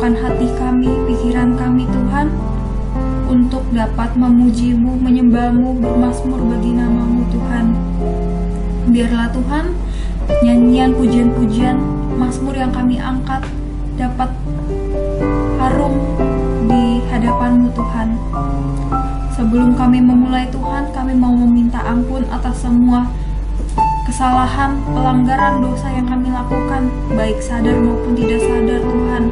bukakan hati kami, pikiran kami Tuhan, untuk dapat memuji-Mu, menyembah-Mu, bermazmur bagi nama-Mu Tuhan. Biarlah Tuhan, nyanyian, pujian-pujian, mazmur yang kami angkat dapat harum di hadapan-Mu Tuhan. Sebelum kami memulai Tuhan, kami mau meminta ampun atas semua kesalahan, pelanggaran, dosa yang kami lakukan, baik sadar maupun tidak sadar Tuhan.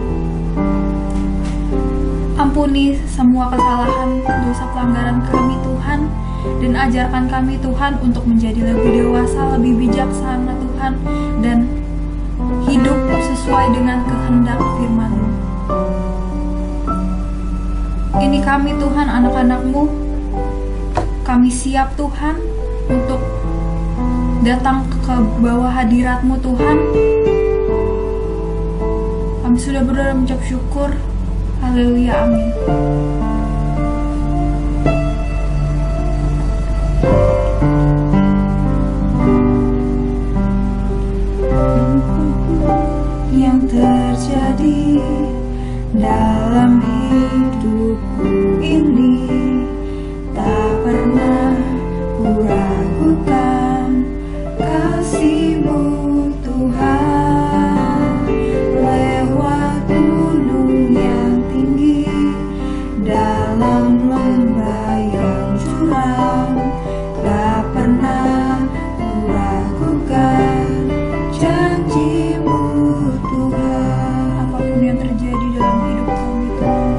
Ampuni semua kesalahan, dosa, pelanggaran kami Tuhan, dan ajarkan kami Tuhan untuk menjadi lebih dewasa, lebih bijaksana Tuhan, dan hidup sesuai dengan kehendak firman-Mu. Ini kami Tuhan, anak-anak-Mu, kami siap Tuhan untuk datang ke bawah hadirat-Mu Tuhan. Kami sudah berdoa mengucap syukur. Haleluya, amin. Yang terjadi dalam hidupku ini tak pernah kuragukan kasih-Mu Tuhan. Lewat gunung yang tinggi, dalam lembah yang curam, tak pernah kuragukan janji-Mu Tuhan. Apapun yang terjadi dalam hidup kami Tuhan,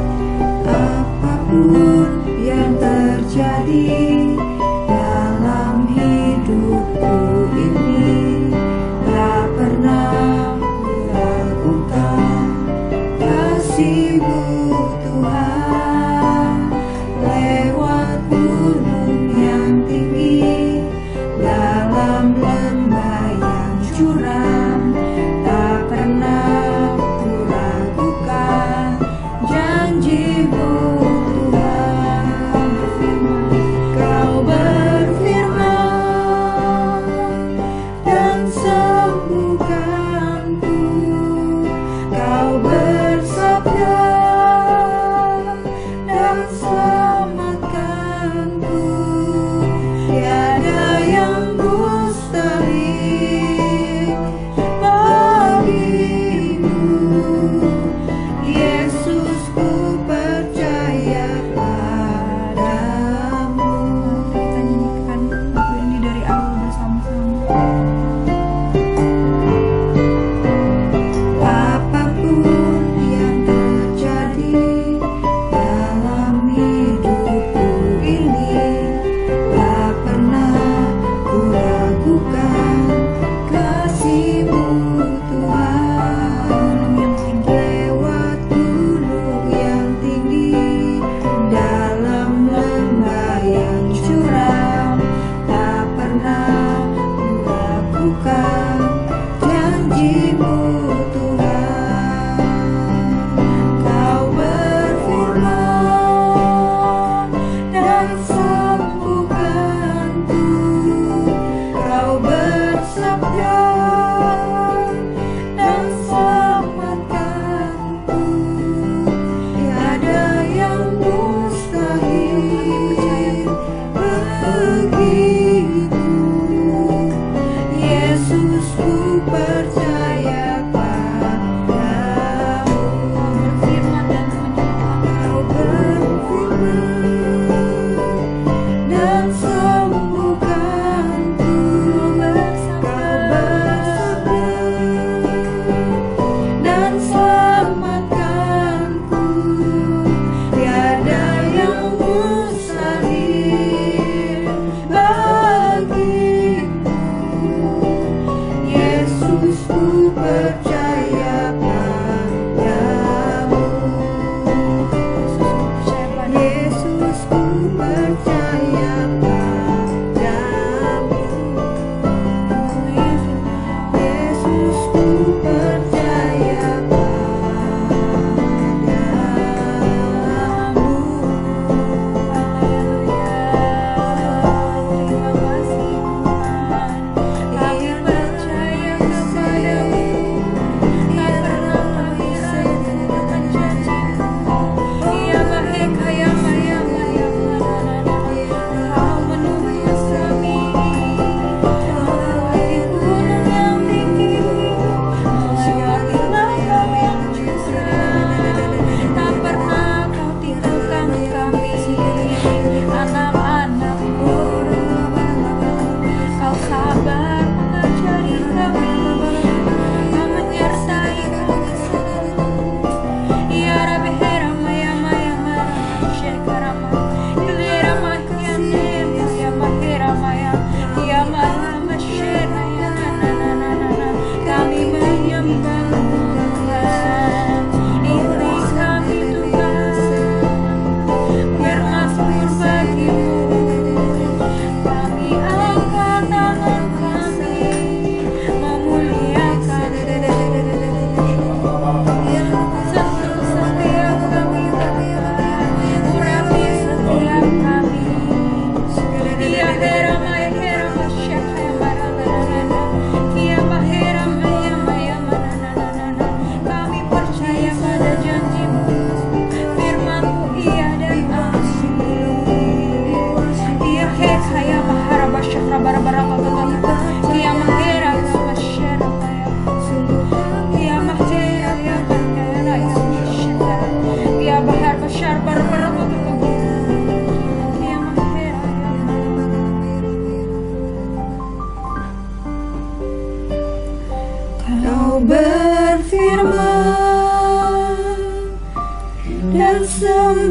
apapun yang terjadi dalam hidupku ini, tak pernah kuragukan kasih-Mu Tuhan. Lewat gunung yang tinggi, dalam lembah yang curam, tak pernah kuragukan janji-Mu Tuhan. Kau berfirman dan sembuhkanku, Kau bersabda dan selamatkanku. Tiada yang mustahil bagimu, Yesus, ku percaya padamu. Kita nyanyikan lagu ini dari awal bersama-sama. Apapun yang terjadi dalam hidup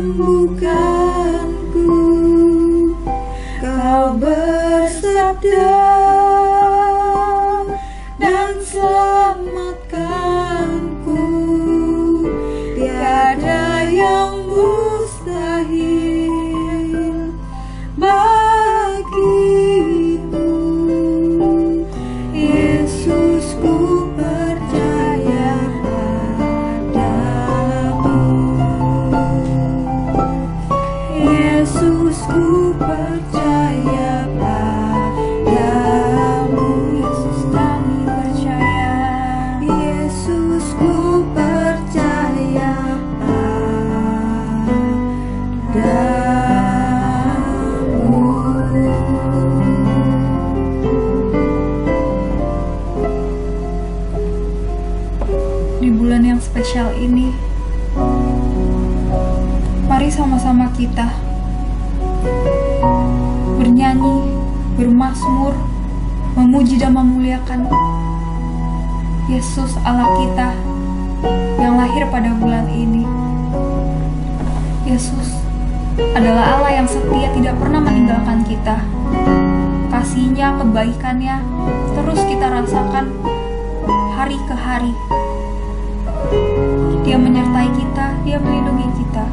menyembuhkanku. Kau bersabda dan selamatkanku. Tiada yang mustahil bagimu. Yesus, ku percaya padamu. Yesus, ku percaya padamu. Yesus, kami percaya. Yesus, ku percaya Di bulan yang spesial ini, mari sama-sama kita bernyanyi, bermazmur, memuji dan memuliakan Yesus Allah kita yang lahir pada bulan ini. Yesus adalah Allah yang setia, tidak pernah meninggalkan kita. Kasih-Nya, kebaikan-Nya terus kita rasakan hari ke hari. Dia menyertai kita, Dia melindungi kita.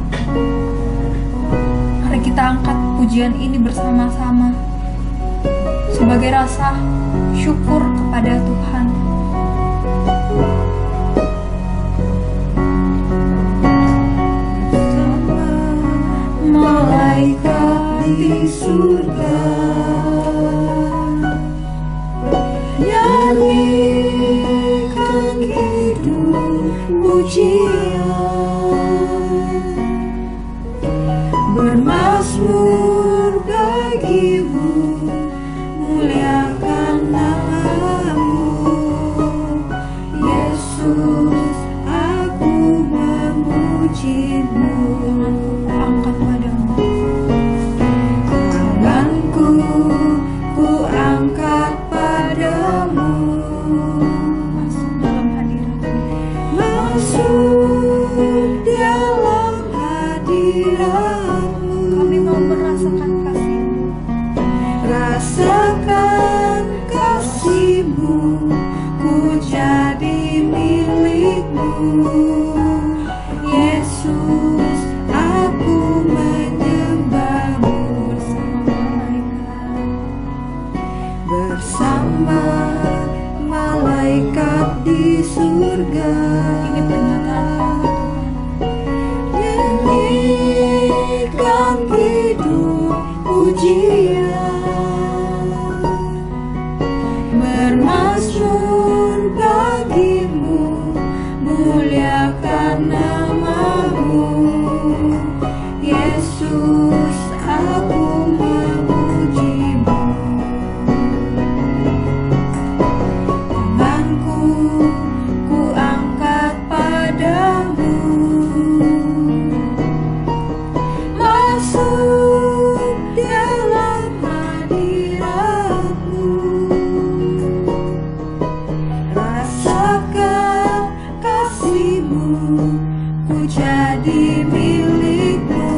Mari kita angkat pujian ini bersama-sama sebagai rasa syukur kepada Tuhan. malaikat di surga nyanyikan hidup pujian, bermazmur bagimu, muliakan namamu. Yesus, aku memujimu. Angkat padamu. Tanganku ku angkat padamu. Masuk dalam hadirat-Mu. Masuk dalam hadirat-Mu. Kami mau merasakan kasih-Mu. Rasakan kasih-Mu, ku jadi milik-Mu. Yesus, aku menyembah-Mu. Bersama malaikat di surga, Ini pernyataan nyanyikan hidup pujian, bermazmur bagimu, muliakan namamu. Yesus, aku memujimu. Tanganku ku angkat padamu. Masuk dalam hadirat-Mu. Rasakan kasih-Mu, ku jadi milik-Mu.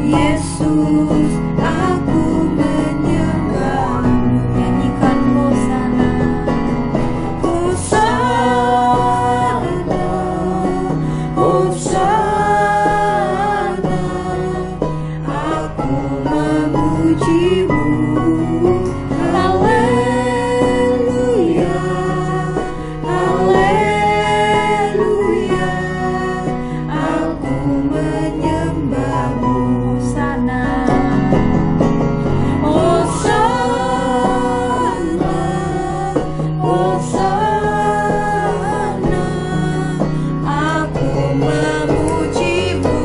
Yesus, aku menyembah-Mu. nyanyikan Hosana. Hosana, Hosana, aku memuji-Mu. Haleluya, haleluya, aku menyembah-Mu. Hosana. Hosana, Hosana, aku memuji-Mu.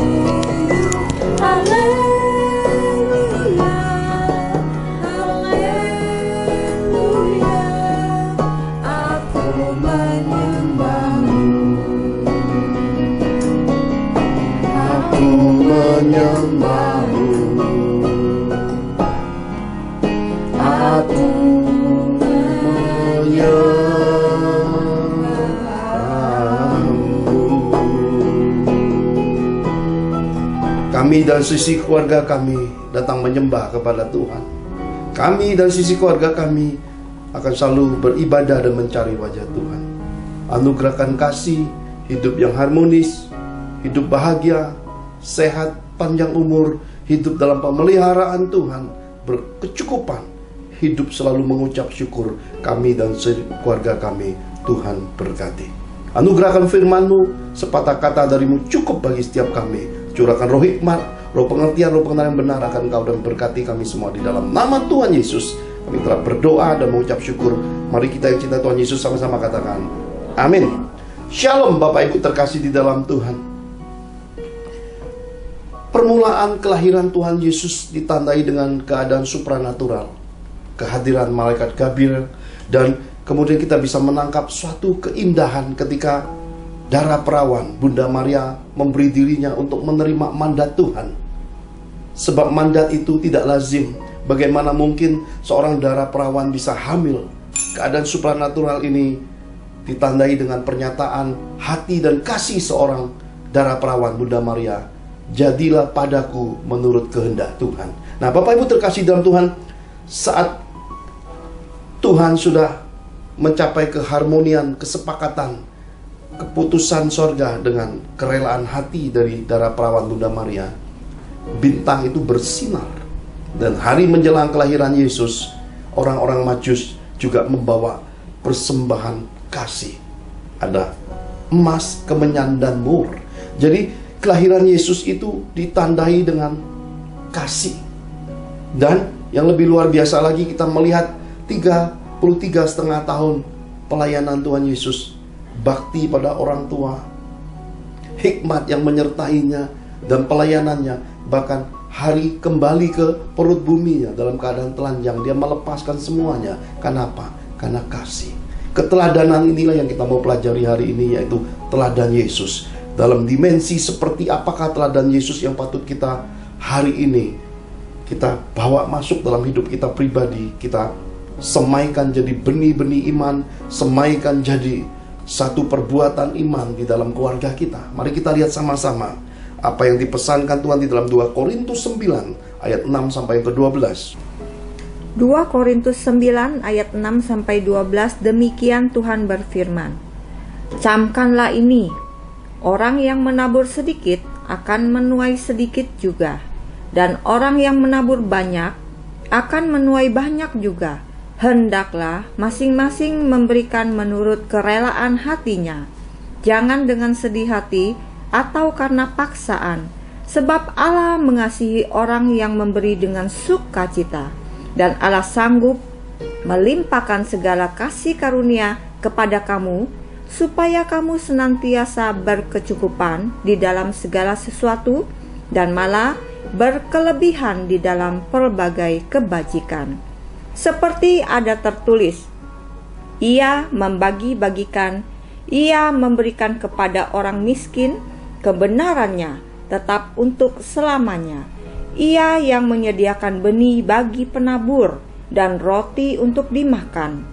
Haleluya, haleluya, aku menyembah-Mu. Aku menyembah-Mu. Aku menyembah-Mu. Kami dan sisi keluarga kami datang menyembah kepada Tuhan. Kami dan sisi keluarga kami akan selalu beribadah dan mencari wajah Tuhan. Anugerahkan kasih, hidup yang harmonis, hidup bahagia, sehat, panjang umur, hidup dalam pemeliharaan Tuhan, berkecukupan, hidup selalu mengucap syukur. Kami dan keluarga kami, Tuhan berkati. Anugerahkan firman-Mu, sepatah kata dari-Mu cukup bagi setiap kami. Curahkan roh hikmat, roh pengertian, roh pengenalan yang benar akan Engkau, dan berkati kami semua di dalam nama Tuhan Yesus. Kami telah berdoa dan mengucap syukur. Mari kita yang cinta Tuhan Yesus sama-sama katakan amin. Shalom Bapak Ibu terkasih di dalam Tuhan. Permulaan kelahiran Tuhan Yesus ditandai dengan keadaan supranatural, kehadiran malaikat Gabriel, dan kemudian kita bisa menangkap suatu keindahan ketika darah perawan Bunda Maria memberi dirinya untuk menerima mandat Tuhan. Sebab mandat itu tidak lazim. Bagaimana mungkin seorang darah perawan bisa hamil? Keadaan supranatural ini ditandai dengan pernyataan hati dan kasih seorang darah perawan Bunda Maria. Jadilah padaku menurut kehendak Tuhan. Nah Bapak Ibu terkasih dalam Tuhan, saat Tuhan sudah mencapai keharmonian, kesepakatan, keputusan sorga dengan kerelaan hati dari darah perawan Bunda Maria, bintang itu bersinar. Dan hari menjelang kelahiran Yesus, orang-orang Majus juga membawa persembahan kasih. Ada emas, kemenyan, dan mur. Jadi kelahiran Yesus itu ditandai dengan kasih. Dan yang lebih luar biasa lagi, kita melihat 33,5 tahun pelayanan Tuhan Yesus, bakti pada orang tua, hikmat yang menyertainya, dan pelayanannya. Bahkan hari kembali ke perut buminya dalam keadaan telanjang, dia melepaskan semuanya. Kenapa? Karena kasih. Keteladanan inilah yang kita mau pelajari hari ini, yaitu teladan Yesus. Dalam dimensi seperti apakah teladan Yesus yang patut kita hari ini kita bawa masuk dalam hidup kita pribadi, kita semaikan jadi benih-benih iman, semaikan jadi satu perbuatan iman di dalam keluarga kita. Mari kita lihat sama-sama apa yang dipesankan Tuhan di dalam 2 Korintus 9 ayat 6 sampai ke 12. 2 Korintus 9 ayat 6 sampai 12, demikian Tuhan berfirman. Camkanlah ini, orang yang menabur sedikit akan menuai sedikit juga, dan orang yang menabur banyak akan menuai banyak juga. Hendaklah masing-masing memberikan menurut kerelaan hatinya, jangan dengan sedih hati atau karena paksaan, sebab Allah mengasihi orang yang memberi dengan sukacita, dan Allah sanggup melimpahkan segala kasih karunia kepada kamu, supaya kamu senantiasa berkecukupan di dalam segala sesuatu, dan malah berkelebihan di dalam pelbagai kebajikan. Seperti ada tertulis, Ia membagi-bagikan, Ia memberikan kepada orang miskin, kebenarannya tetap untuk selamanya. Ia yang menyediakan benih bagi penabur dan roti untuk dimakan.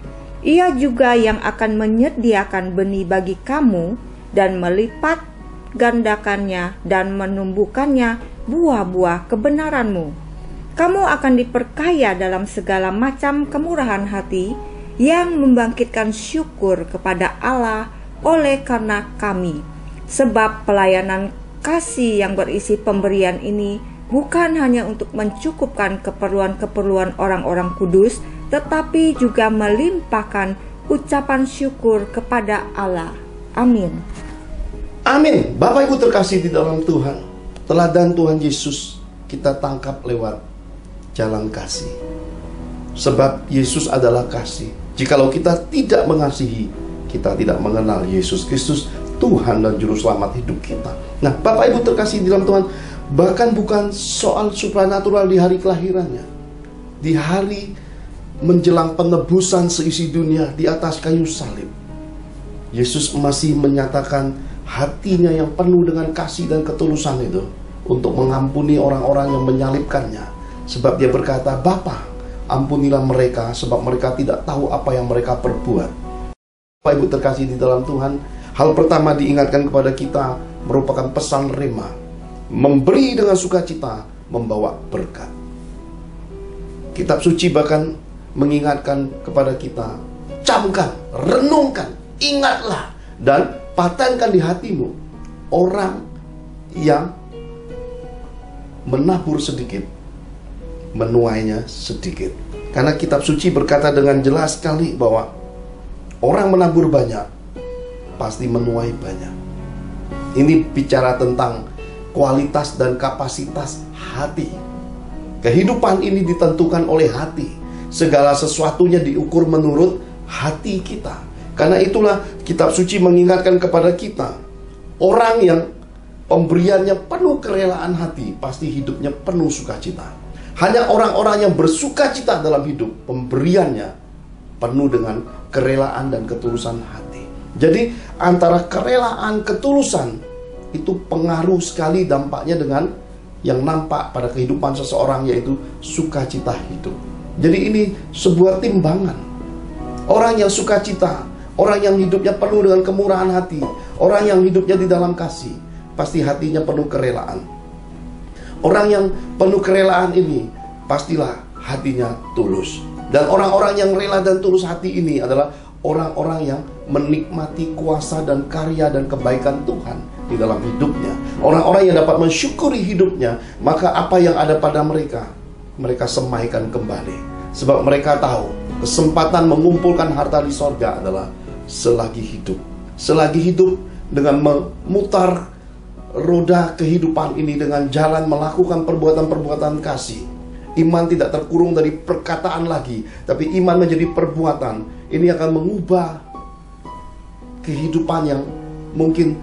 Ia juga yang akan menyediakan benih bagi kamu dan melipat gandakannya dan menumbuhkannya buah-buah kebenaranmu. Kamu akan diperkaya dalam segala macam kemurahan hati yang membangkitkan syukur kepada Allah oleh karena kami. Sebab pelayanan kasih yang berisi pemberian ini bukan hanya untuk mencukupkan keperluan-keperluan orang-orang kudus, tetapi juga melimpahkan ucapan syukur kepada Allah. Amin. Amin. Bapak Ibu terkasih di dalam Tuhan, teladan Tuhan Yesus kita tangkap lewat jalan kasih. Sebab Yesus adalah kasih. Jikalau kita tidak mengasihi, kita tidak mengenal Yesus Kristus, Tuhan dan Juru Selamat hidup kita. Nah, Bapak Ibu terkasih di dalam Tuhan, bahkan bukan soal supranatural di hari kelahirannya. Di hari menjelang penebusan seisi dunia di atas kayu salib, Yesus masih menyatakan hatinya yang penuh dengan kasih dan ketulusan itu untuk mengampuni orang-orang yang menyalibkannya. Sebab dia berkata, Bapa, ampunilah mereka, sebab mereka tidak tahu apa yang mereka perbuat. Bapak Ibu terkasih di dalam Tuhan, hal pertama diingatkan kepada kita merupakan pesan rema. memberi dengan sukacita membawa berkat. Kitab suci bahkan mengingatkan kepada kita, camkan, renungkan, ingatlah, dan patenkan di hatimu, orang yang menabur sedikit, menuainya sedikit. Karena kitab suci berkata dengan jelas sekali bahwa orang menabur banyak, pasti menuai banyak. Ini bicara tentang kualitas dan kapasitas hati. Kehidupan ini ditentukan oleh hati. Segala sesuatunya diukur menurut hati kita. Karena itulah kitab suci mengingatkan kepada kita, orang yang pemberiannya penuh kerelaan hati, pasti hidupnya penuh sukacita. Hanya orang-orang yang bersukacita dalam hidup, pemberiannya penuh dengan kerelaan dan ketulusan hati. Jadi antara kerelaan, ketulusan itu pengaruh sekali dampaknya dengan yang nampak pada kehidupan seseorang, yaitu sukacita hidup. Jadi ini sebuah timbangan. Orang yang sukacita, orang yang hidupnya penuh dengan kemurahan hati, orang yang hidupnya di dalam kasih, pasti hatinya penuh kerelaan. Orang yang penuh kerelaan ini pastilah hatinya tulus. Dan orang-orang yang rela dan tulus hati ini adalah orang-orang yang menikmati kuasa dan karya dan kebaikan Tuhan di dalam hidupnya. Orang-orang yang dapat mensyukuri hidupnya, maka apa yang ada pada mereka, mereka semaikan kembali. Sebab mereka tahu kesempatan mengumpulkan harta di sorga adalah selagi hidup. Selagi hidup, dengan memutar roda kehidupan ini dengan jalan melakukan perbuatan-perbuatan kasih. Iman tidak terkurung dari perkataan lagi, tapi iman menjadi perbuatan. Ini akan mengubah kehidupan yang mungkin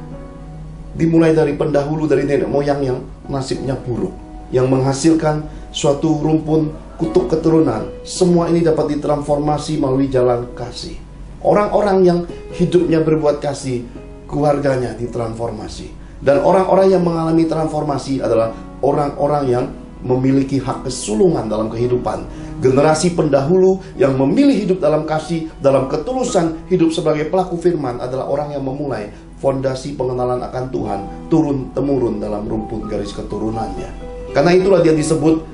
dimulai dari pendahulu, dari nenek moyang yang nasibnya buruk, yang menghasilkan suatu rumpun kutuk keturunan. Semua ini dapat ditransformasi melalui jalan kasih. Orang-orang yang hidupnya berbuat kasih, keluarganya ditransformasi. Dan orang-orang yang mengalami transformasi adalah orang-orang yang memiliki hak kesulungan dalam kehidupan. Generasi pendahulu yang memilih hidup dalam kasih, dalam ketulusan, hidup sebagai pelaku firman adalah orang yang memulai fondasi pengenalan akan Tuhan turun-temurun dalam rumpun garis keturunannya. Karena itulah dia disebut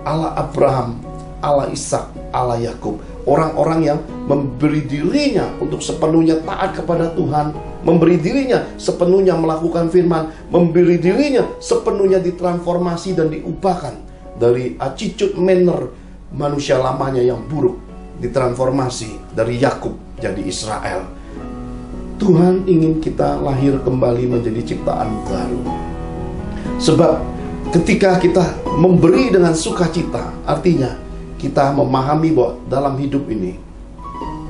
Allah Abraham, Allah Ishak, Allah Yakub. Orang-orang yang memberi dirinya untuk sepenuhnya taat kepada Tuhan, memberi dirinya sepenuhnya melakukan firman, memberi dirinya sepenuhnya ditransformasi dan diubahkan dari attitude manner manusia lamanya yang buruk, ditransformasi dari Yakub jadi Israel. Tuhan ingin kita lahir kembali menjadi ciptaan baru. Sebab ketika kita memberi dengan sukacita, artinya kita memahami bahwa dalam hidup ini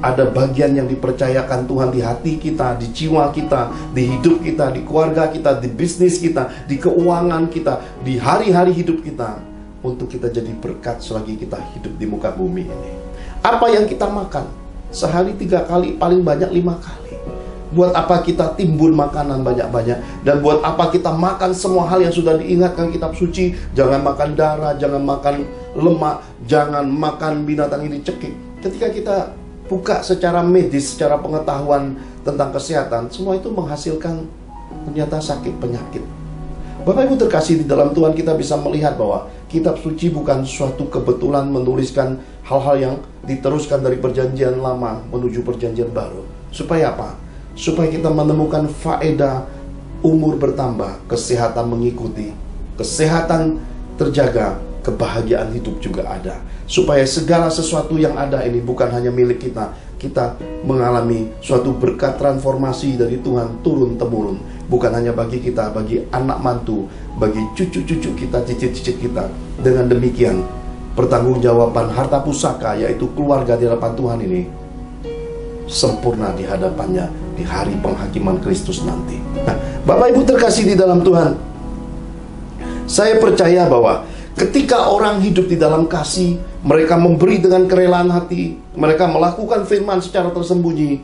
ada bagian yang dipercayakan Tuhan di hati kita, di jiwa kita, di hidup kita, di keluarga kita, di bisnis kita, di keuangan kita, di hari-hari hidup kita, untuk kita jadi berkat selagi kita hidup di muka bumi ini. Apa yang kita makan? Sehari 3 kali, paling banyak 5 kali. Buat apa kita timbun makanan banyak-banyak? Dan buat apa kita makan semua hal yang sudah diingatkan kitab suci? Jangan makan darah, jangan makan lemak, jangan makan binatang ini cekik. Ketika kita buka secara medis, secara pengetahuan tentang kesehatan, semua itu menghasilkan ternyata sakit penyakit. Bapak Ibu terkasih di dalam Tuhan, kita bisa melihat bahwa kitab suci bukan suatu kebetulan menuliskan hal-hal yang diteruskan dari perjanjian lama menuju perjanjian baru. Supaya apa? Supaya kita menemukan faedah, umur bertambah, kesehatan mengikuti, kesehatan terjaga, kebahagiaan hidup juga ada. Supaya segala sesuatu yang ada ini bukan hanya milik kita, kita mengalami suatu berkat transformasi dari Tuhan turun-temurun. Bukan hanya bagi kita, bagi anak mantu, bagi cucu-cucu kita, cicit-cicit kita. Dengan demikian, pertanggungjawaban harta pusaka, yaitu keluarga di hadapan Tuhan ini, sempurna di hadapannya di hari penghakiman Kristus nanti. Nah, Bapak Ibu terkasih di dalam Tuhan, saya percaya bahwa ketika orang hidup di dalam kasih, mereka memberi dengan kerelaan hati, mereka melakukan firman secara tersembunyi,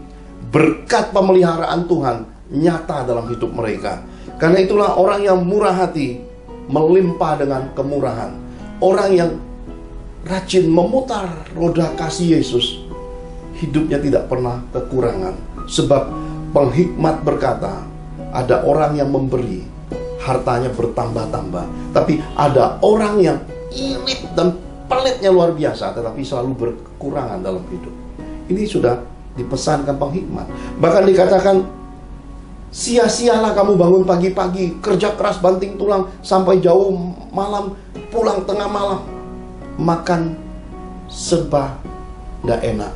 berkat pemeliharaan Tuhan nyata dalam hidup mereka. Karena itulah orang yang murah hati melimpah dengan kemurahan. Orang yang rajin memutar roda kasih Yesus, hidupnya tidak pernah kekurangan. Sebab penghikmat berkata, ada orang yang memberi hartanya bertambah-tambah. Tapi ada orang yang irit dan pelitnya luar biasa, tetapi selalu berkekurangan dalam hidup. Ini sudah dipesankan penghikmat. Bahkan dikatakan, sia-sialah kamu bangun pagi-pagi, kerja keras banting tulang sampai jauh malam, pulang tengah malam, makan serba tidak enak,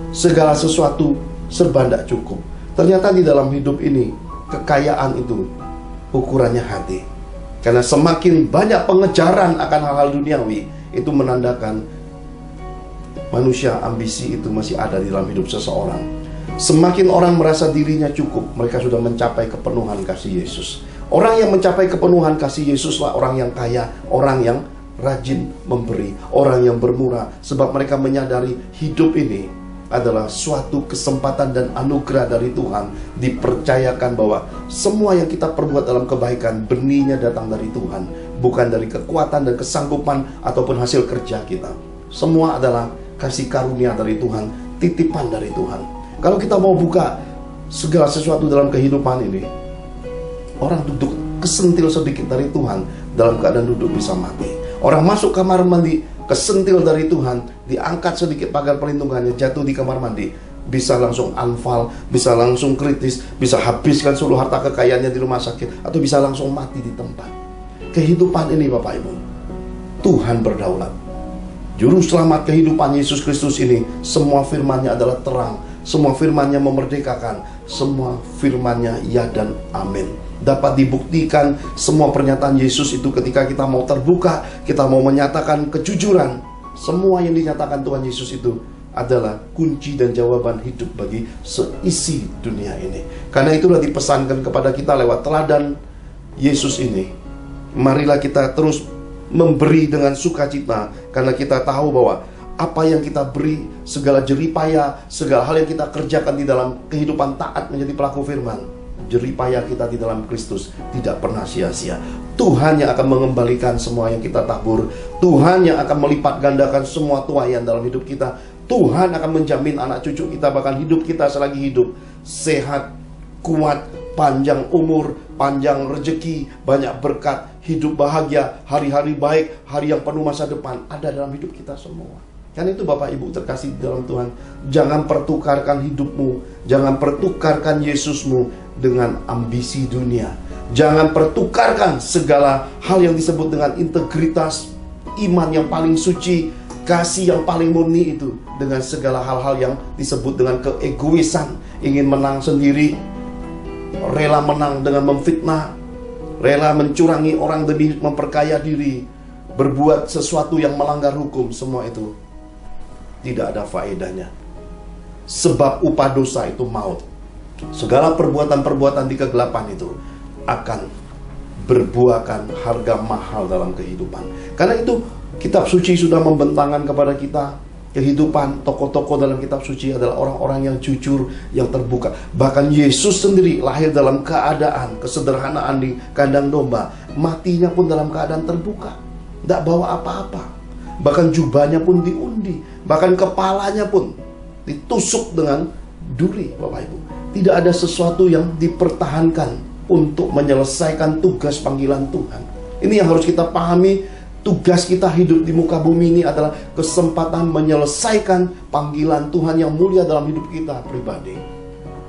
segala sesuatu serba tidak cukup. Ternyata di dalam hidup ini, kekayaan itu ukurannya hati. Karena semakin banyak pengejaran akan hal-hal duniawi, itu menandakan manusia ambisi itu masih ada di dalam hidup seseorang. Semakin orang merasa dirinya cukup, mereka sudah mencapai kepenuhan kasih Yesus. Orang yang mencapai kepenuhan kasih Yesuslah orang yang kaya, orang yang rajin memberi, orang yang bermurah. Sebab mereka menyadari hidup ini adalah suatu kesempatan dan anugerah dari Tuhan. Dipercayakan bahwa semua yang kita perbuat dalam kebaikan, benihnya datang dari Tuhan, bukan dari kekuatan dan kesanggupan ataupun hasil kerja kita. Semua adalah kasih karunia dari Tuhan, titipan dari Tuhan. Kalau kita mau buka segala sesuatu dalam kehidupan ini, orang duduk kesentil sedikit dari Tuhan, dalam keadaan duduk bisa mati. Orang masuk kamar mandi, kesentil dari Tuhan, diangkat sedikit pagar pelindungannya, jatuh di kamar mandi, bisa langsung anfal, bisa langsung kritis, bisa habiskan seluruh harta kekayaannya di rumah sakit, atau bisa langsung mati di tempat. Kehidupan ini Bapak Ibu, Tuhan berdaulat. Juru selamat kehidupan Yesus Kristus ini, semua firman-Nya adalah terang, semua firman-Nya memerdekakan, semua firman-Nya ya dan amin. Dapat dibuktikan semua pernyataan Yesus itu ketika kita mau terbuka, kita mau menyatakan kejujuran. Semua yang dinyatakan Tuhan Yesus itu adalah kunci dan jawaban hidup bagi seisi dunia ini. Karena itulah dipesankan kepada kita lewat teladan Yesus ini. Marilah kita terus memberi dengan sukacita, karena kita tahu bahwa apa yang kita beri, segala jeripaya, segala hal yang kita kerjakan di dalam kehidupan taat menjadi pelaku firman, jeripaya kita di dalam Kristus tidak pernah sia-sia. Tuhan yang akan mengembalikan semua yang kita tabur. Tuhan yang akan melipat gandakan semua tuaian dalam hidup kita. Tuhan akan menjamin anak cucu kita, bahkan hidup kita selagi hidup, sehat, kuat, panjang umur, panjang rezeki, banyak berkat, hidup bahagia, hari-hari baik, hari yang penuh masa depan ada dalam hidup kita semua. Kan itu Bapak Ibu terkasih di dalam Tuhan. Jangan pertukarkan hidupmu, jangan pertukarkan Yesusmu dengan ambisi dunia. Jangan pertukarkan segala hal yang disebut dengan integritas, iman yang paling suci, kasih yang paling murni itu dengan segala hal-hal yang disebut dengan keegoisan, ingin menang sendiri, rela menang dengan memfitnah, rela mencurangi orang demi memperkaya diri, berbuat sesuatu yang melanggar hukum. Semua itu tidak ada faedahnya. Sebab upah dosa itu maut. Segala perbuatan-perbuatan di kegelapan itu akan berbuahkan harga mahal dalam kehidupan. Karena itu kitab suci sudah membentangkan kepada kita kehidupan. Tokoh-tokoh dalam kitab suci adalah orang-orang yang jujur, yang terbuka. Bahkan Yesus sendiri lahir dalam keadaan kesederhanaan di kandang domba. Matinya pun dalam keadaan terbuka, tidak bawa apa-apa. Bahkan jubahnya pun diundi, bahkan kepalanya pun ditusuk dengan duri, Bapak Ibu. Tidak ada sesuatu yang dipertahankan untuk menyelesaikan tugas panggilan Tuhan. Ini yang harus kita pahami. Tugas kita hidup di muka bumi ini adalah kesempatan menyelesaikan panggilan Tuhan yang mulia dalam hidup kita pribadi.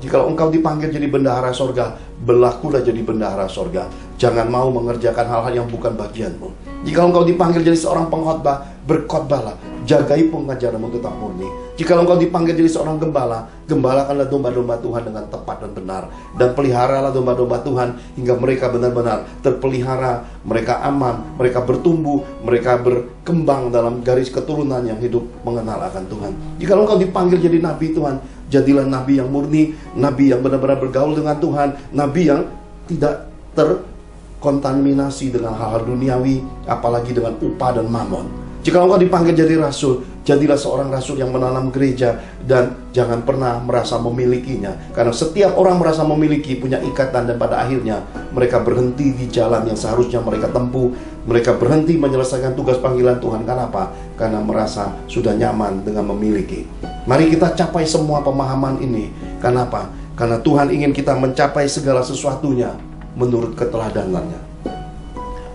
Jikalau engkau dipanggil jadi bendahara sorga, berlakulah jadi bendahara sorga. Jangan mau mengerjakan hal-hal yang bukan bagianmu. Jika engkau dipanggil jadi seorang pengkhotbah, berkhotbahlah, jagai pengajaranmu tetap murni. Jika engkau dipanggil jadi seorang gembala, gembalakanlah domba-domba Tuhan dengan tepat dan benar, dan peliharalah domba-domba Tuhan hingga mereka benar-benar terpelihara, mereka aman, mereka bertumbuh, mereka berkembang dalam garis keturunan yang hidup mengenal akan Tuhan. Jika engkau dipanggil jadi nabi Tuhan, jadilah nabi yang murni, nabi yang benar-benar bergaul dengan Tuhan, nabi yang tidak terkontaminasi dengan hal-hal duniawi, apalagi dengan upah dan mamon. Jika engkau dipanggil jadi rasul, jadilah seorang rasul yang menanam gereja, dan jangan pernah merasa memilikinya. Karena setiap orang merasa memiliki, punya ikatan, dan pada akhirnya mereka berhenti di jalan yang seharusnya mereka tempuh. Mereka berhenti menyelesaikan tugas panggilan Tuhan. Kenapa? Karena merasa sudah nyaman dengan memiliki. Mari kita capai semua pemahaman ini. Kenapa? Karena Tuhan ingin kita mencapai segala sesuatunya menurut keteladanannya.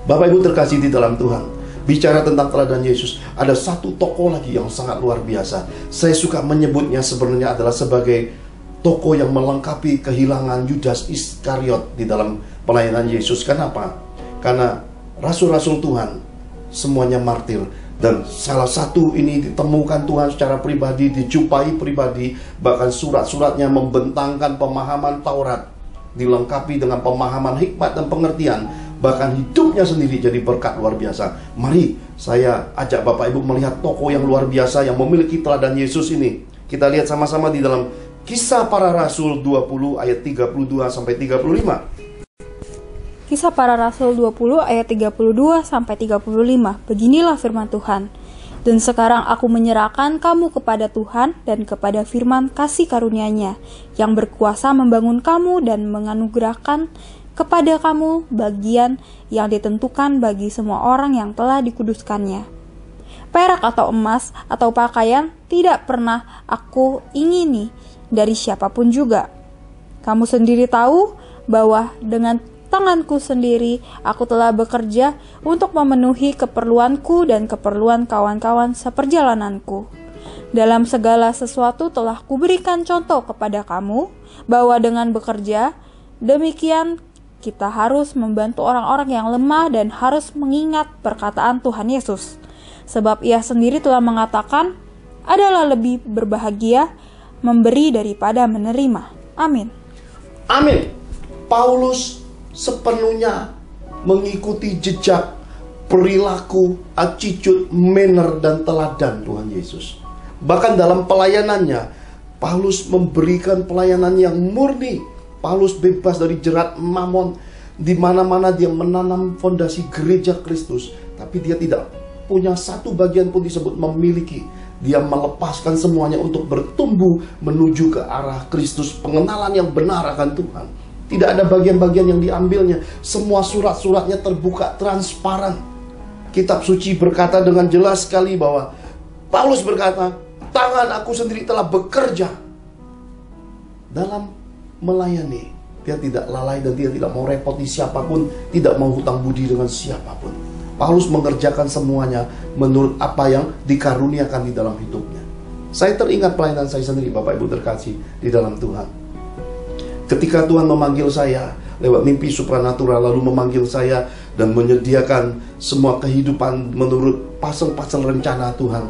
Bapak Ibu terkasih di dalam Tuhan, bicara tentang teladan Yesus, ada satu tokoh lagi yang sangat luar biasa. Saya suka menyebutnya sebenarnya adalah sebagai tokoh yang melengkapi kehilangan Yudas Iskariot di dalam pelayanan Yesus. Kenapa? Karena rasul-rasul Tuhan semuanya martir, dan salah satu ini ditemukan Tuhan secara pribadi, dijumpai pribadi, bahkan surat-suratnya membentangkan pemahaman Taurat, dilengkapi dengan pemahaman hikmat dan pengertian. Bahkan hidupnya sendiri jadi berkat luar biasa. Mari saya ajak Bapak Ibu melihat tokoh yang luar biasa yang memiliki teladan Yesus ini. Kita lihat sama-sama di dalam Kisah Para Rasul 20 ayat 32 sampai 35. Kisah Para Rasul 20 ayat 32 sampai 35. Beginilah firman Tuhan. Dan sekarang aku menyerahkan kamu kepada Tuhan dan kepada firman kasih karunia-Nya yang berkuasa membangun kamu dan menganugerahkan kepada kamu bagian yang ditentukan bagi semua orang yang telah dikuduskannya. Perak atau emas atau pakaian tidak pernah aku ingini dari siapapun juga. Kamu sendiri tahu bahwa dengan tanganku sendiri aku telah bekerja untuk memenuhi keperluanku dan keperluan kawan-kawan seperjalananku. Dalam segala sesuatu telah kuberikan contoh kepada kamu bahwa dengan bekerja demikian kita harus membantu orang-orang yang lemah dan harus mengingat perkataan Tuhan Yesus. Sebab Ia sendiri telah mengatakan, adalah lebih berbahagia memberi daripada menerima. Amin. Amin. Paulus sepenuhnya mengikuti jejak, perilaku, attitude, manner, dan teladan Tuhan Yesus. Bahkan dalam pelayanannya, Paulus memberikan pelayanan yang murni. Paulus bebas dari jerat Mamon. Di mana-mana dia menanam fondasi gereja Kristus, tapi dia tidak punya satu bagian pun disebut memiliki. Dia melepaskan semuanya untuk bertumbuh menuju ke arah Kristus, pengenalan yang benar akan Tuhan. Tidak ada bagian-bagian yang diambilnya. Semua surat-suratnya terbuka, transparan. Kitab suci berkata dengan jelas sekali bahwa Paulus berkata, tangan aku sendiri telah bekerja dalam melayani. Dia tidak lalai dan dia tidak mau repoti siapapun, tidak mau hutang budi dengan siapapun. Paulus mengerjakan semuanya menurut apa yang dikaruniakan di dalam hidupnya. Saya teringat pelayanan saya sendiri, Bapak Ibu terkasih di dalam Tuhan. Ketika Tuhan memanggil saya lewat mimpi supranatural, lalu memanggil saya dan menyediakan semua kehidupan menurut pasal-pasal rencana Tuhan.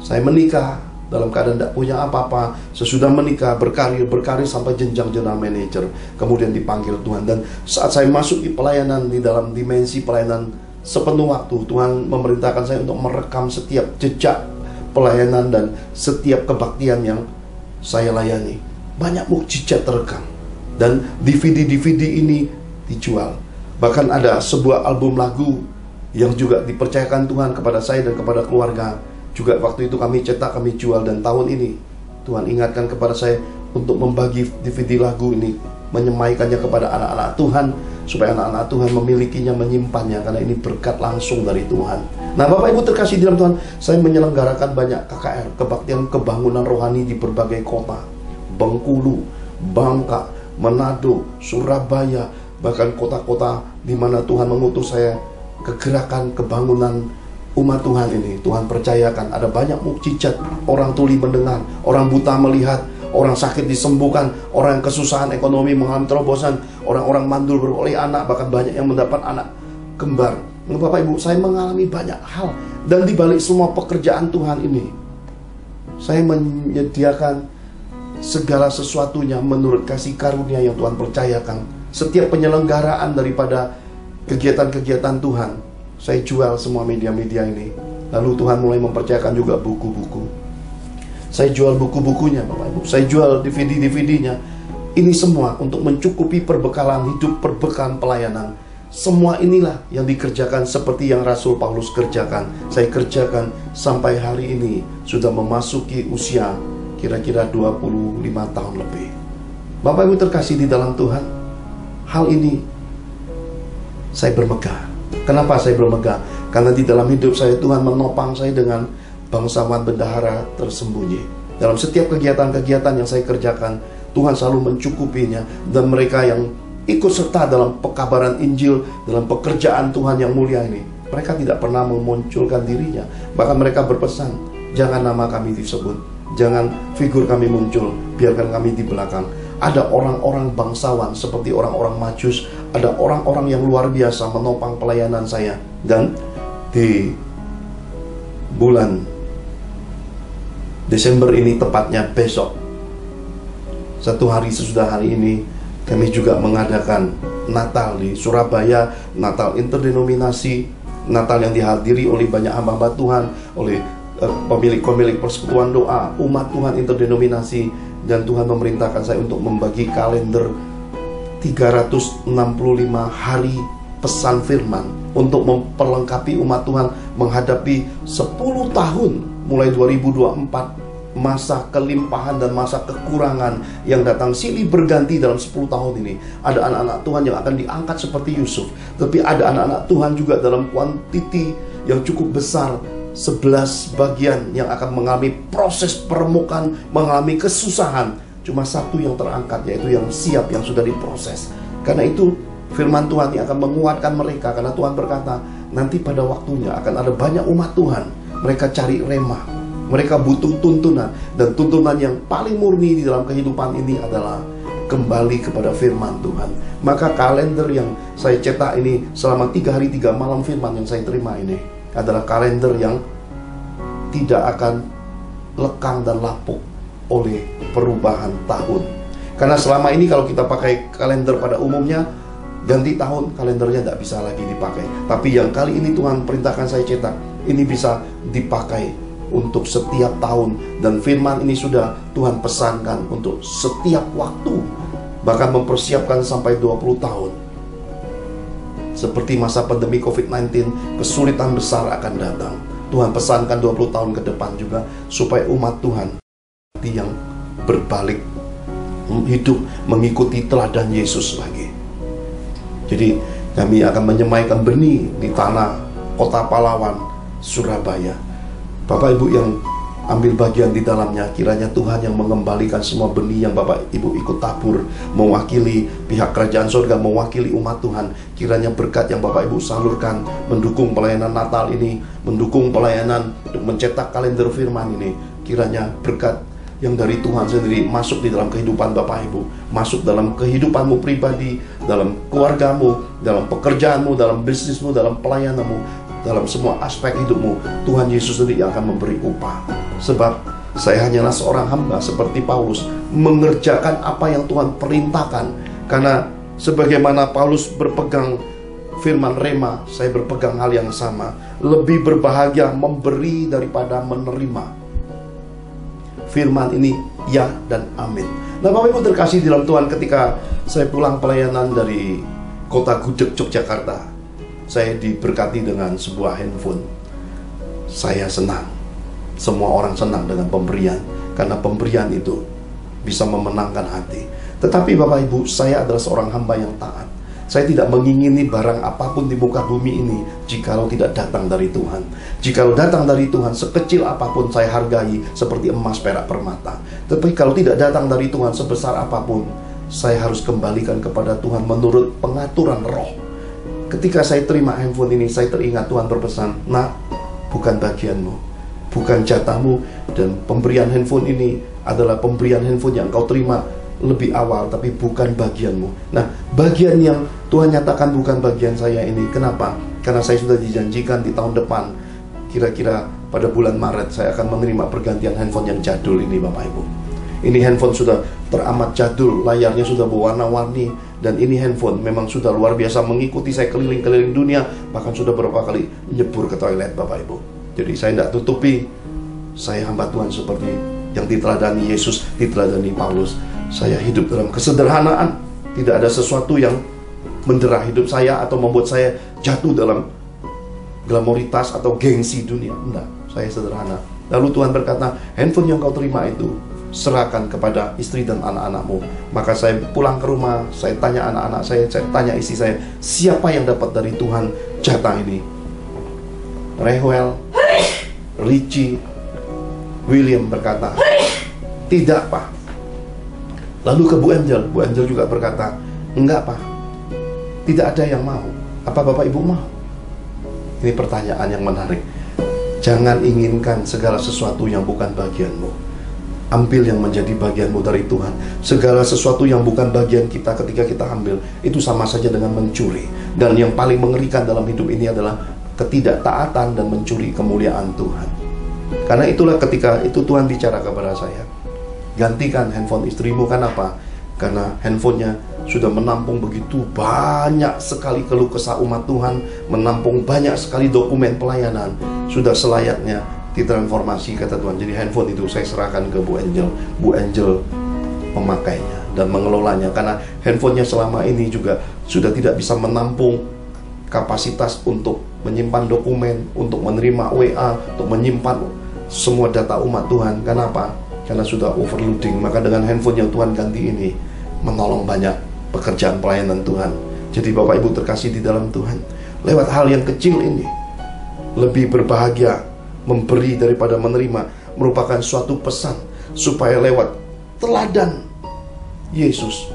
Saya menikah dalam keadaan tidak punya apa-apa. Sesudah menikah berkarir sampai jenjang general manager. Kemudian dipanggil Tuhan. Dan saat saya masuk di pelayanan, di dalam dimensi pelayanan sepenuh waktu, Tuhan memerintahkan saya untuk merekam setiap jejak pelayanan dan setiap kebaktian yang saya layani. Banyak mukjizat terekam. Dan DVD-DVD ini dijual. Bahkan ada sebuah album lagu yang juga dipercayakan Tuhan kepada saya dan kepada keluarga. Juga waktu itu kami cetak, kami jual. Dan tahun ini Tuhan ingatkan kepada saya untuk membagi DVD lagu ini, menyemaikannya kepada anak-anak Tuhan, supaya anak-anak Tuhan memilikinya, menyimpannya, karena ini berkat langsung dari Tuhan. Nah, Bapak Ibu terkasih di dalam Tuhan, saya menyelenggarakan banyak KKR, kebaktian kebangunan rohani di berbagai kota. Bengkulu, Bangka, Manado, Surabaya, bahkan kota-kota di mana Tuhan mengutus saya ke gerakan kebangunan umat Tuhan ini. Tuhan percayakan ada banyak mukjizat. Orang tuli mendengar, orang buta melihat, orang sakit disembuhkan, orang yang kesusahan ekonomi mengalami terobosan, orang-orang mandul beroleh anak, bahkan banyak yang mendapat anak kembar. Bapak Ibu, saya mengalami banyak hal. Dan di balik semua pekerjaan Tuhan ini, saya menyediakan segala sesuatunya menurut kasih karunia yang Tuhan percayakan. Setiap penyelenggaraan daripada kegiatan-kegiatan Tuhan, saya jual semua media-media ini. Lalu Tuhan mulai mempercayakan juga buku-buku. Saya jual buku-bukunya, Bapak Ibu. Saya jual DVD-DVD-nya. Ini semua untuk mencukupi perbekalan hidup, perbekalan pelayanan. Semua inilah yang dikerjakan seperti yang Rasul Paulus kerjakan. Saya kerjakan sampai hari ini. Sudah memasuki usia kira-kira 25 tahun lebih. Bapak Ibu terkasih di dalam Tuhan, hal ini saya bermegah. Kenapa saya bermegah? Karena di dalam hidup saya Tuhan menopang saya dengan bangsawan bendahara tersembunyi. Dalam setiap kegiatan-kegiatan yang saya kerjakan, Tuhan selalu mencukupinya. Dan mereka yang ikut serta dalam pekabaran Injil, dalam pekerjaan Tuhan yang mulia ini, mereka tidak pernah memunculkan dirinya. Bahkan mereka berpesan, jangan nama kami disebut, jangan figur kami muncul, biarkan kami di belakang. Ada orang-orang bangsawan seperti orang-orang Majus, ada orang-orang yang luar biasa menopang pelayanan saya. Dan di bulan Desember ini, tepatnya besok, satu hari sesudah hari ini, kami juga mengadakan Natal di Surabaya, Natal interdenominasi, Natal yang dihadiri oleh banyak hamba-hamba Tuhan, oleh pemilik-pemilik persekutuan doa, umat Tuhan interdenominasi. Dan Tuhan memerintahkan saya untuk membagi kalender 365 hari pesan firman untuk memperlengkapi umat Tuhan menghadapi 10 tahun mulai 2024, masa kelimpahan dan masa kekurangan yang datang silih berganti dalam 10 tahun ini. Ada anak-anak Tuhan yang akan diangkat seperti Yusuf, tapi ada anak-anak Tuhan juga dalam kuantiti yang cukup besar, 11 bagian yang akan mengalami proses permukaan, mengalami kesusahan. Cuma satu yang terangkat, yaitu yang siap, yang sudah diproses. Karena itu firman Tuhan yang akan menguatkan mereka, karena Tuhan berkata, nanti pada waktunya akan ada banyak umat Tuhan, mereka cari rema, mereka butuh tuntunan. Dan tuntunan yang paling murni di dalam kehidupan ini adalah kembali kepada firman Tuhan. Maka kalender yang saya cetak ini selama 3 hari 3 malam firman yang saya terima ini adalah kalender yang tidak akan lekang dan lapuk oleh perubahan tahun. Karena selama ini kalau kita pakai kalender pada umumnya, ganti tahun kalendernya tidak bisa lagi dipakai. Tapi yang kali ini Tuhan perintahkan saya cetak, ini bisa dipakai untuk setiap tahun. Dan firman ini sudah Tuhan pesankan untuk setiap waktu, bahkan mempersiapkan sampai 20 tahun. Seperti masa pandemi COVID-19, kesulitan besar akan datang. Tuhan pesankan 20 tahun ke depan juga, supaya umat Tuhan yang berbalik hidup mengikuti teladan Yesus lagi. Jadi kami akan menyemaikan benih di tanah kota pahlawan Surabaya. Bapak Ibu yang ambil bagian di dalamnya, kiranya Tuhan yang mengembalikan semua benih yang Bapak Ibu ikut tabur, mewakili pihak kerajaan surga, mewakili umat Tuhan. Kiranya berkat yang Bapak Ibu salurkan mendukung pelayanan Natal ini, mendukung pelayanan untuk mencetak kalender firman ini, kiranya berkat yang dari Tuhan sendiri masuk di dalam kehidupan Bapak Ibu, masuk dalam kehidupanmu pribadi, dalam keluargamu, dalam pekerjaanmu, dalam bisnismu, dalam pelayananmu, dalam semua aspek hidupmu. Tuhan Yesus sendiri yang akan memberi upah. Sebab saya hanyalah seorang hamba seperti Paulus, mengerjakan apa yang Tuhan perintahkan. Karena sebagaimana Paulus berpegang firman rema, saya berpegang hal yang sama. Lebih berbahagia memberi daripada menerima. Firman ini ya dan amin. Nah Bapak Ibu terkasih di dalam Tuhan, ketika saya pulang pelayanan dari kota Gudeg, Yogyakarta, saya diberkati dengan sebuah handphone. Saya senang. Semua orang senang dengan pemberian, karena pemberian itu bisa memenangkan hati. Tetapi Bapak Ibu, saya adalah seorang hamba yang taat. Saya tidak mengingini barang apapun di muka bumi ini jikalau tidak datang dari Tuhan. Jikalau datang dari Tuhan, sekecil apapun saya hargai seperti emas, perak, permata. Tapi kalau tidak datang dari Tuhan, sebesar apapun, saya harus kembalikan kepada Tuhan menurut pengaturan roh. Ketika saya terima handphone ini, saya teringat Tuhan berpesan, "Nak, bukan bagianmu, bukan jatahmu." Dan pemberian handphone ini adalah pemberian handphone yang kau terima lebih awal, tapi bukan bagianmu. Nah, bagian yang Tuhan nyatakan bukan bagian saya ini. Kenapa? Karena saya sudah dijanjikan di tahun depan, kira-kira pada bulan Maret, saya akan menerima pergantian handphone yang jadul ini Bapak Ibu. Ini handphone sudah teramat jadul, layarnya sudah berwarna-warni, dan ini handphone memang sudah luar biasa mengikuti saya keliling-keliling dunia, bahkan sudah beberapa kali nyebur ke toilet Bapak Ibu. Jadi saya tidak tutupi, saya hamba Tuhan seperti yang diteladani Yesus, diteladani Paulus. Saya hidup dalam kesederhanaan. Tidak ada sesuatu yang mendera hidup saya atau membuat saya jatuh dalam glamoritas atau gengsi dunia. Enggak, saya sederhana. Lalu Tuhan berkata, handphone yang kau terima itu serahkan kepada istri dan anak-anakmu. Maka saya pulang ke rumah, saya tanya anak-anak saya tanya istri saya, siapa yang dapat dari Tuhan jatah ini? Rehwel, Richie, William berkata, tidak Pak. Lalu ke Bu Angel juga berkata, enggak Pak, tidak ada yang mau. Apa Bapak Ibu mau? Ini pertanyaan yang menarik. Jangan inginkan segala sesuatu yang bukan bagianmu. Ambil yang menjadi bagianmu dari Tuhan. Segala sesuatu yang bukan bagian kita ketika kita ambil, itu sama saja dengan mencuri. Dan yang paling mengerikan dalam hidup ini adalah ketidaktaatan dan mencuri kemuliaan Tuhan. Karena itulah ketika itu Tuhan bicara kepada saya, gantikan handphone istrimu. Kenapa? Karena handphonenya sudah menampung begitu banyak sekali keluh kesah umat Tuhan, menampung banyak sekali dokumen pelayanan. Sudah selayaknya ditransformasi, kata Tuhan. Jadi handphone itu saya serahkan ke Bu Angel. Bu Angel memakainya dan mengelolanya, karena handphonenya selama ini juga sudah tidak bisa menampung kapasitas untuk menyimpan dokumen, untuk menerima WA, untuk menyimpan semua data umat Tuhan. Kenapa? Karena sudah overloading. Maka dengan handphone yang Tuhan ganti ini, menolong banyak pekerjaan pelayanan Tuhan. Jadi Bapak Ibu terkasih di dalam Tuhan, lewat hal yang kecil ini, lebih berbahagia memberi daripada menerima, merupakan suatu pesan supaya lewat teladan Yesus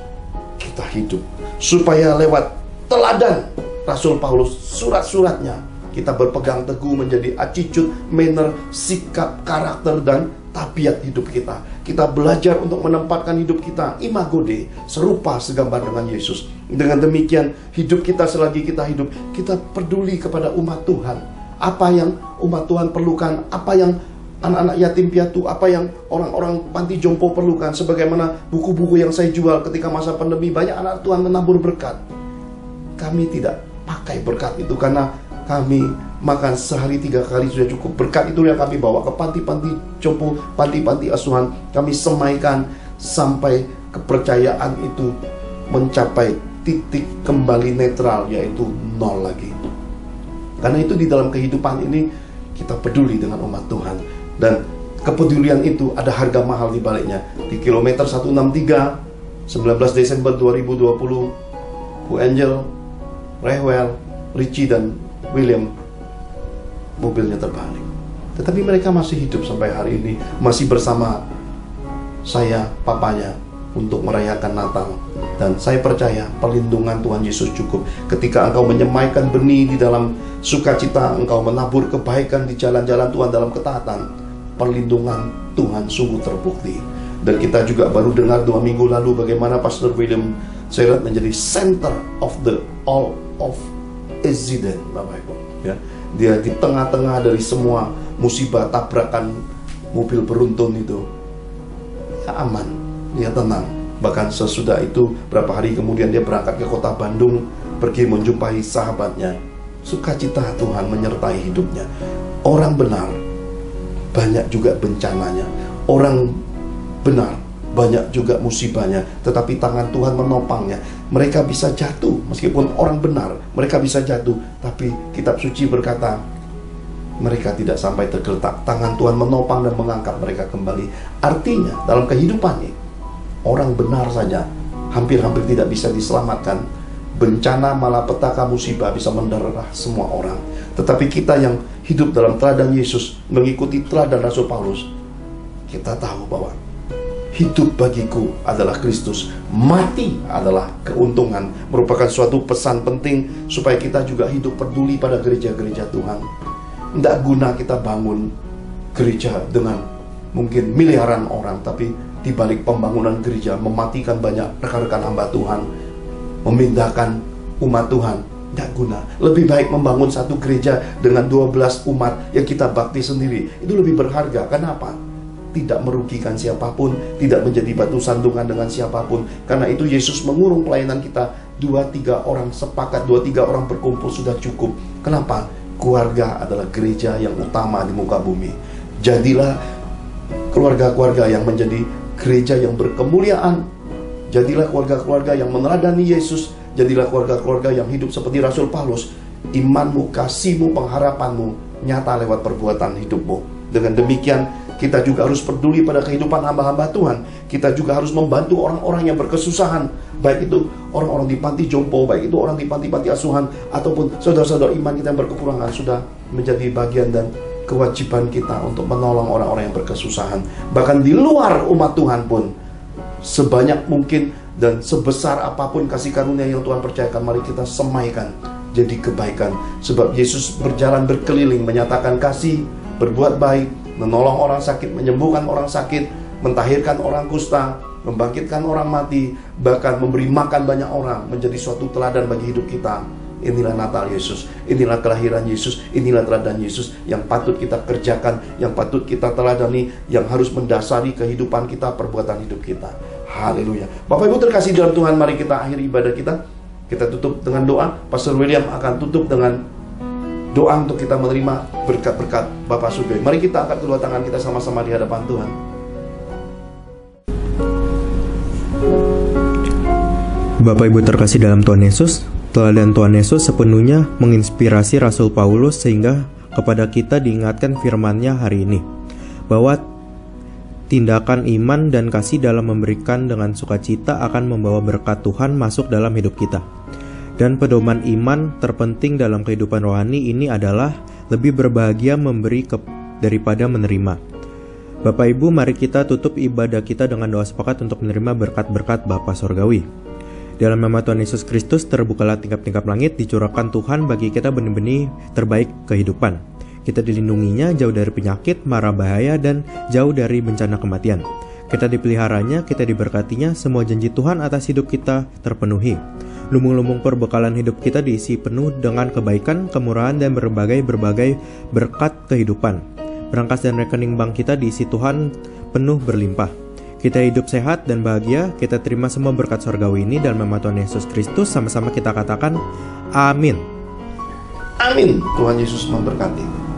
kita hidup, supaya lewat teladan Rasul Paulus, surat-suratnya, kita berpegang teguh menjadi attitude, manner, sikap, karakter, dan tabiat hidup kita. Kita belajar untuk menempatkan hidup kita imago Dei, serupa segambar dengan Yesus. Dengan demikian, hidup kita selagi kita hidup, kita peduli kepada umat Tuhan. Apa yang umat Tuhan perlukan, apa yang anak-anak yatim piatu, apa yang orang-orang panti jompo perlukan. Sebagaimana buku-buku yang saya jual ketika masa pandemi, banyak anak Tuhan menabur berkat. Kami tidak pakai berkat itu karena kami makan sehari 3 kali sudah cukup. Berkat itu yang kami bawa ke panti-panti jompo, panti-panti asuhan. Kami semaikan sampai kepercayaan itu mencapai titik kembali netral, yaitu 0 lagi. Karena itu di dalam kehidupan ini kita peduli dengan umat Tuhan, dan kepedulian itu ada harga mahal di baliknya. Di kilometer 163, 19 Desember 2020, Bu Angel, Rehwell, Richie, dan William mobilnya terbalik. Tetapi mereka masih hidup sampai hari ini, masih bersama saya, papanya, untuk merayakan Natal. Dan saya percaya perlindungan Tuhan Yesus cukup. Ketika engkau menyemaikan benih di dalam sukacita, engkau menabur kebaikan di jalan-jalan Tuhan dalam ketaatan, perlindungan Tuhan sungguh terbukti. Dan kita juga baru dengar 2 minggu lalu bagaimana Pastor William Serrat menjadi center of the all of accident, Bapak Ibu. Ya, dia di tengah-tengah dari semua musibah, tabrakan mobil beruntun itu, ya aman, dia tenang. Bahkan sesudah itu, berapa hari kemudian dia berangkat ke kota Bandung, pergi menjumpai sahabatnya. Sukacita Tuhan menyertai hidupnya. Orang benar, banyak juga bencananya. Orang benar, banyak juga musibahnya. Tetapi tangan Tuhan menopangnya. Mereka bisa jatuh, meskipun orang benar, mereka bisa jatuh. Tapi kitab suci berkata, mereka tidak sampai tergeletak. Tangan Tuhan menopang dan mengangkat mereka kembali. Artinya, dalam kehidupan ini, orang benar saja hampir-hampir tidak bisa diselamatkan. Bencana, malapetaka, musibah bisa menderah semua orang. Tetapi kita yang hidup dalam teladan Yesus, mengikuti teladan Rasul Paulus, kita tahu bahwa hidup bagiku adalah Kristus, mati adalah keuntungan. Merupakan suatu pesan penting supaya kita juga hidup peduli pada gereja-gereja Tuhan. Tidak guna kita bangun gereja dengan mungkin miliaran orang, tapi di balik pembangunan gereja mematikan banyak rekan-rekan hamba Tuhan, memindahkan umat Tuhan, tidak guna. Lebih baik membangun satu gereja dengan 12 umat yang kita bakti sendiri. Itu lebih berharga. Kenapa? Tidak merugikan siapapun, tidak menjadi batu sandungan dengan siapapun. Karena itu Yesus mengurung pelayanan kita. 2-3 orang sepakat, 2-3 orang berkumpul sudah cukup. Kenapa? Keluarga adalah gereja yang utama di muka bumi. Jadilah keluarga-keluarga yang menjadi gereja yang berkemuliaan. Jadilah keluarga-keluarga yang meneladani Yesus. Jadilah keluarga-keluarga yang hidup seperti Rasul Paulus. Imanmu, kasihmu, pengharapanmu nyata lewat perbuatan hidupmu. Dengan demikian, kita juga harus peduli pada kehidupan hamba-hamba Tuhan. Kita juga harus membantu orang-orang yang berkesusahan, baik itu orang-orang di panti jompo, baik itu orang di panti-panti asuhan, ataupun saudara-saudara iman kita yang berkekurangan. Sudah menjadi bagian dan kewajiban kita untuk menolong orang-orang yang berkesusahan. Bahkan di luar umat Tuhan pun, sebanyak mungkin Dan sebesar apapun kasih karunia yang Tuhan percayakan, mari kita semaikan jadi kebaikan. Sebab Yesus berjalan berkeliling, menyatakan kasih, berbuat baik, menolong orang sakit, menyembuhkan orang sakit, mentahirkan orang kusta, membangkitkan orang mati, bahkan memberi makan banyak orang, menjadi suatu teladan bagi hidup kita. Inilah Natal Yesus, inilah kelahiran Yesus, inilah teladan Yesus yang patut kita kerjakan, yang patut kita teladani, yang harus mendasari kehidupan kita, perbuatan hidup kita. Haleluya. Bapak Ibu terkasih dalam Tuhan, mari kita akhiri ibadah kita. Kita tutup dengan doa. Pastor William akan tutup dengan doa untuk kita menerima berkat-berkat Bapa Surgawi. Mari kita angkat kedua tangan kita sama-sama di hadapan Tuhan. Bapak Ibu terkasih dalam Tuhan Yesus, teladan Tuhan Yesus sepenuhnya menginspirasi Rasul Paulus sehingga kepada kita diingatkan firman-Nya hari ini, bahwa tindakan iman dan kasih dalam memberikan dengan sukacita akan membawa berkat Tuhan masuk dalam hidup kita. Dan pedoman iman terpenting dalam kehidupan rohani ini adalah lebih berbahagia memberi daripada menerima. Bapak Ibu, mari kita tutup ibadah kita dengan doa sepakat untuk menerima berkat-berkat Bapa Surgawi. Dalam nama Tuhan Yesus Kristus, terbukalah tingkap-tingkap langit, dicurahkan Tuhan bagi kita benih-benih terbaik kehidupan. Kita dilindunginya jauh dari penyakit, mara bahaya, dan jauh dari bencana kematian. Kita dipeliharanya, kita diberkatinya, semua janji Tuhan atas hidup kita terpenuhi. Lumbung-lumbung perbekalan hidup kita diisi penuh dengan kebaikan, kemurahan, dan berbagai berkat kehidupan. Berangkas dan rekening bank kita diisi Tuhan penuh berlimpah. Kita hidup sehat dan bahagia, kita terima semua berkat surgawi ini dalam nama Tuhan Yesus Kristus. Sama-sama kita katakan, amin. Amin. Tuhan Yesus memberkati.